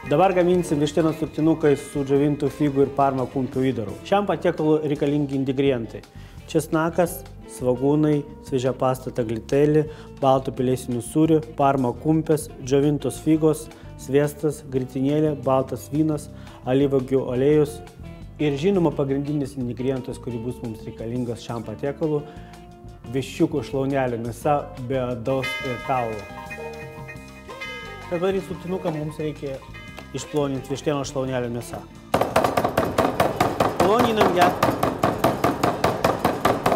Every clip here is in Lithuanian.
Dabar gaminsim vištienos suktinukais su džiovintų figų ir parma kumpių įdaru. Šiam patiekalui reikalingi ingredientai: česnakas, svogūnai, svežia pasta tagliatelle, baltų pelėsinių sūrių, parma kumpės, džiovintos figos, sviestas, grietinėlė, baltas vynas, alyvuogių aliejus ir žinoma pagrindinis ingredientas, kurį bus mums reikalingas šiam patiekalui – viščiukų šlaunelių mėsa be odos ir kaulo. Kad padaryti suktinuką, mums reikia išploninti vištienos šlaunelių mėsą. Ploninam ją.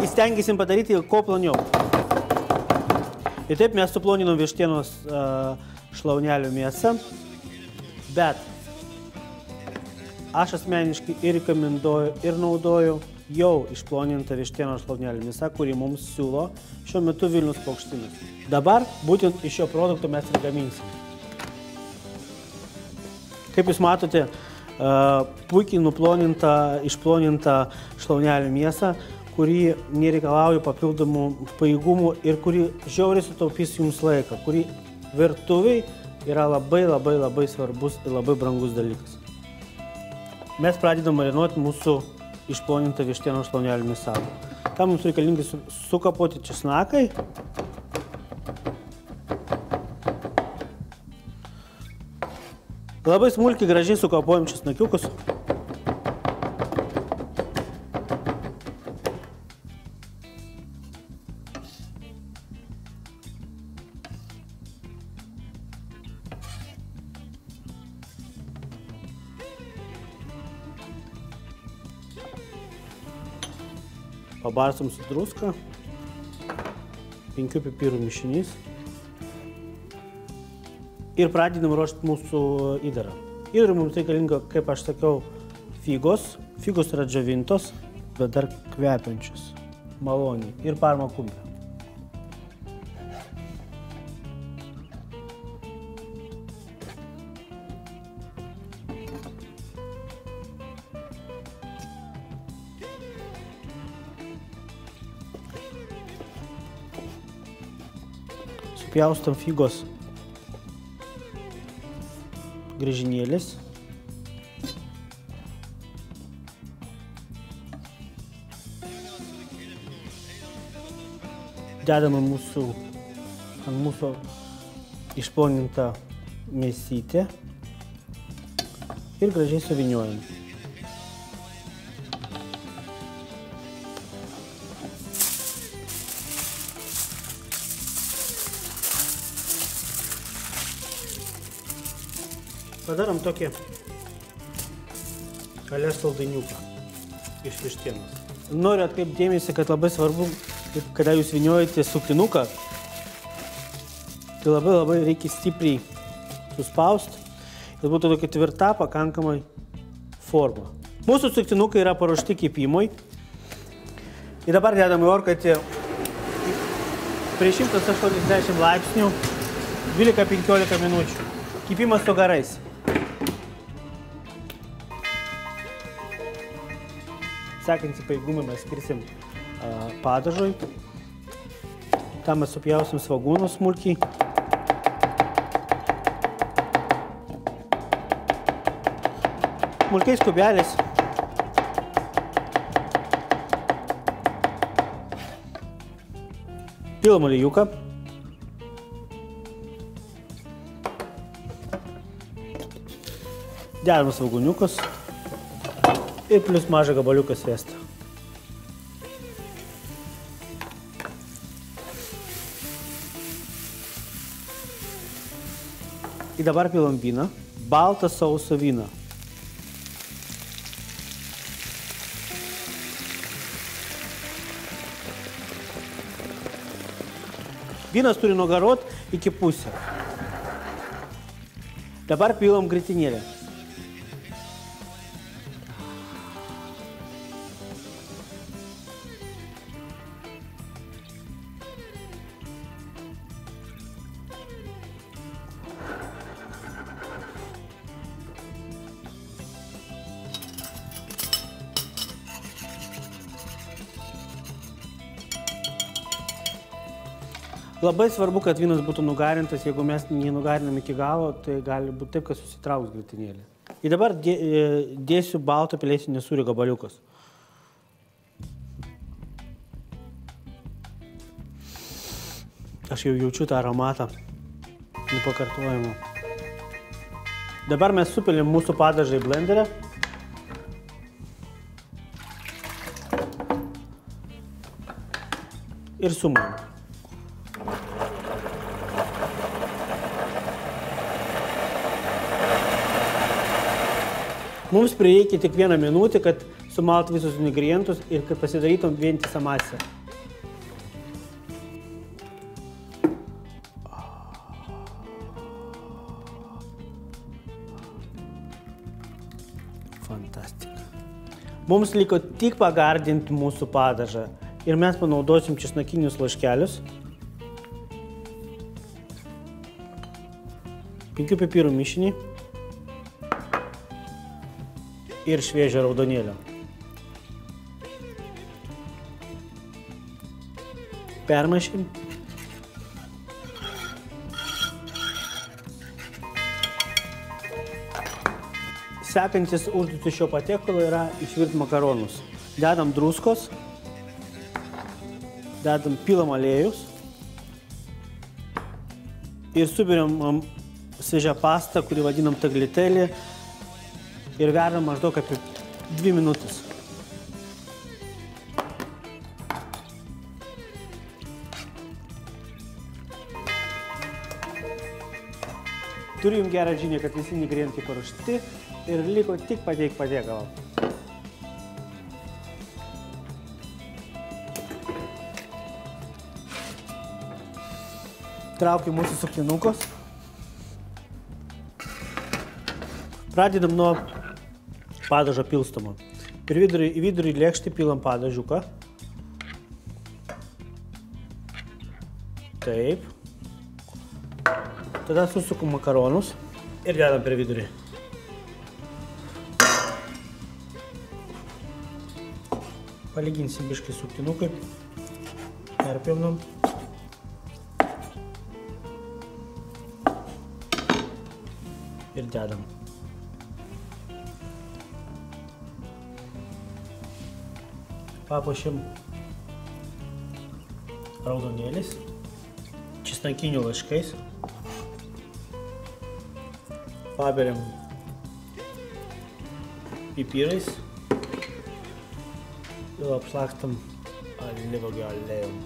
Įstengisim padaryti kuo ploniau. Ir taip mes suploninam vištienos šlaunelių mėsą, bet aš asmeniškai ir rekomenduoju ir naudoju jau išplonintą vištienos šlaunelių mėsą, kurį mums siūlo šiuo metu Vilnius Paukštynas. Dabar būtent iš šio produkto mes ir gaminsim. Kaip jūs matote, puikiai išploninta šlaunelių mėsą, kuri nereikalauja papildomų pajėgumų ir kuri žiauriai sutaupys jums laiką, kuri virtuviai yra labai svarbus ir labai brangus dalykas. Mes pradedam marinuoti mūsų išplonintą vištienos šlaunelių mėsą. Tam mums reikalingi sukapoti česnakai. Labai smulkiai gražiai sukapuojam česnakiukus. Pabarsim su druska, 5 pipirų mišinys. Ir pradedam ruošti mūsų įdarą. Įdarui mums reikalinga, kaip aš sakiau, figos. Figos yra džiovintos, bet dar kvepiančios, maloniai. Ir parma kumpė. Supjaustam figos griežinėlis. Dedame ant mūsų išplonintą mėsytę ir gražiai suvyniojam. Padarom tokį kalės saldainiuką iš vištienos. Noriu atkreipti dėmesį, kad labai svarbu, kada jūs vyniojate suktinuką, tai labai reikia stipriai suspausti, kad būtų tokia tvirta pakankamai forma. Mūsų suktinukai yra paruošti kepimui. Ir dabar dedam į orkaitę prie 180 laipsnių 12-15 minučių. Kepimas su garais. Sekantį pajėgumą mes skirsim padažui. Tam mes supjausim svogūnus smulkiai. Smulkiais kubeliais. Pilam aliejūką. Dedam svogūniukus. Ir plius mažą gabaliuką sviesto. Ir dabar pilam vyną, baltą sausą vyną. Vynas turi nugarot iki pusę. Dabar pilam grietinėlę. Labai svarbu, kad vynas būtų nugarintas. Jeigu mes nenugarinam iki galo, tai gali būti taip, kad susitrauks grietinėlė. Ir dabar dėsiu balto pelėsinio sūrio gabaliukus. Aš jau jaučiu tą aromatą. Nepakartojimo. Dabar mes supilėm mūsų padažą į blenderę. Ir sumalim. Mums prireikia tik 1 minutę, kad sumalt visus ingredientus ir kad pasidarytum vientisą masę. Fantastika. Mums liko tik pagardinti mūsų padažą ir mes panaudosim česnakinius laškelius, 5 pipirų mišinį ir šviežią raudonėlio. Permaišim. Sekantis užduotis šio patiekalo yra išvirti makaronus. Dedam druskos, dedam pilam aliejus ir suberiam svežią pastą, kurį vadinam taglitelį, ir verdam maždaug apie 2 minutės. Turiu jums gerą žinią, kad visi ingredientai paruošti ir liko tik pateikti patiekalą. Traukiu mūsų suktinukus. Pradedam nuo padažo pilstomo. Į vidurį lėkštį pilam padažiuką. Taip. Tada susukum makaronus ir dedam per vidurį. Palyginsim biškai suktinukai. Perpjaunam. Ir dedam. Papuošim raudonėlis, česnakinių laškais, paberiam pipirais ir apšlakstam alyvuogių aliejum.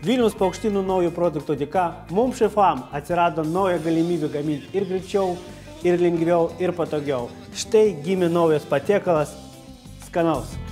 Vilniaus Paukštynų naujo produkto dėka mums šefam atsirado nauja galimybė gaminti ir greičiau, ir lengviau, ir patogiau. Štai gimė naujas patiekalas. Skanaus!